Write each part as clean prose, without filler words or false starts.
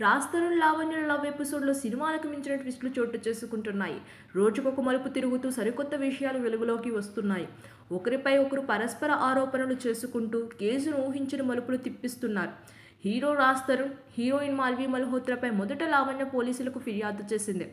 Raj Tarun Lavanya love ఎపిసోడ్లో సినిమాలకు మించిన ట్విస్టులు చోటు చేసుకుంటున్నాయి. రోజుకొక మలుపు తిరుగుతూ సరికొత్త విషయాలు వెలుగులోకి వస్తున్నాయి. ఒకరిపై ఒకరు పరస్పర ఆరోపణలు చేసుకుంటూ కేసును ఊహించిన మలుపులు తిప్పిస్తున్నారు. హీరో రాజ్ తరుణ్, హీరోయిన్ మాల్వి మల్హోత్రాపై మొదట లావణ్య పోలీసులకు ఫిర్యాదు చేసింది.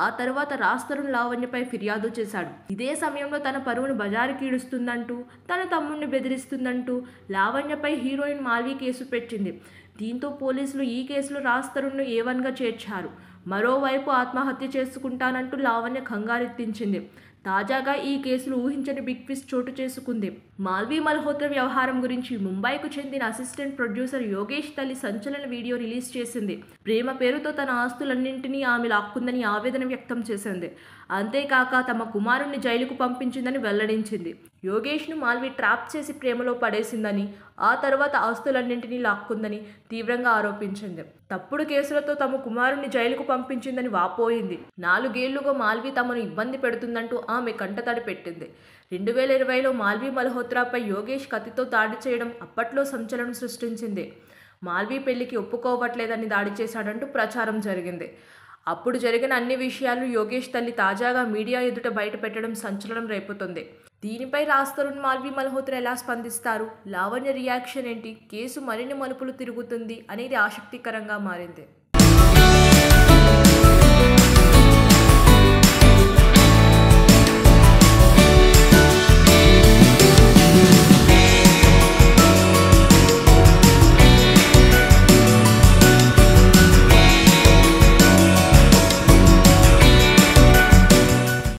ఆ తర్వాత రాజ్ తరుణ్ లావణ్యపై ఫిర్యాదు చేశాడు. ఇదే సమయంలో తన పరువును బజారుకి ఈడుస్తుందంటూ, తన తమ్ముడిని బెదిరిస్తుందంటూ లావణ్యపై హీరోయిన్ మాల్వి కేసు పెట్టింది. దీంతో పోలీసులు ఈ కేసులో రాజ్ తరుణ్ను A1గా చేర్చారు. మరోవైపు ఆత్మహత్య చేసుకుంటానంటూ లావణ్య కంగారెత్తించింది. తాజాగా ఈ కేసులో ఊహించని బిగ్ ట్విస్ట్ చోటు చేసుకుంది. మాల్వి మల్హోత్రా వ్యవహారం గురించి ముంబైకు చెందిన అసిస్టెంట్ ప్రొడ్యూసర్ యోగేష్ తల్లి సంచలన వీడియో రిలీజ్ చేసింది. ప్రేమ పేరుతో తన ఆస్తులన్నింటినీ ఆమె లాక్కుందని ఆవేదన వ్యక్తం చేసింది. అంతేకాక తమ కుమారుణ్ణి జైలుకు పంపించిందని వెల్లడించింది. యోగేష్ను మాల్వి ట్రాప్ చేసి ప్రేమలో పడేసిందని, ఆ తర్వాత ఆస్తులన్నింటినీ లాక్కుందని తీవ్రంగా ఆరోపించింది. తప్పుడు కేసులతో తమ కుమారుణ్ణి జైలుకు పంపించిందని వాపోయింది. 4 ఏళ్లుగా మాల్వి తమను ఇబ్బంది పెడుతుందంటూ ఆమె కంటతడి పెట్టింది. 2020లో మాల్వి మల్హోత్రాపై యోగేష్ కత్తితో దాడి చేయడం అప్పట్లో సంచలనం సృష్టించింది. మాల్వి పెళ్లికి ఒప్పుకోవట్లేదని దాడి చేశాడంటూ ప్రచారం జరిగింది. అప్పుడు జరిగిన అన్ని విషయాలు యోగేష్ తల్లి తాజాగా మీడియా ఎదుట బయటపెట్టడం సంచలనం రేపుతోంది. దీనిపై రాజ్ తరుణ్, మాల్వి మల్హోత్రా ఎలా స్పందిస్తారు? లావణ్య రియాక్షన్ ఏంటి? కేసు మరిన్ని మలుపులు తిరుగుతుంది అనేది ఆసక్తికరంగా మారింది.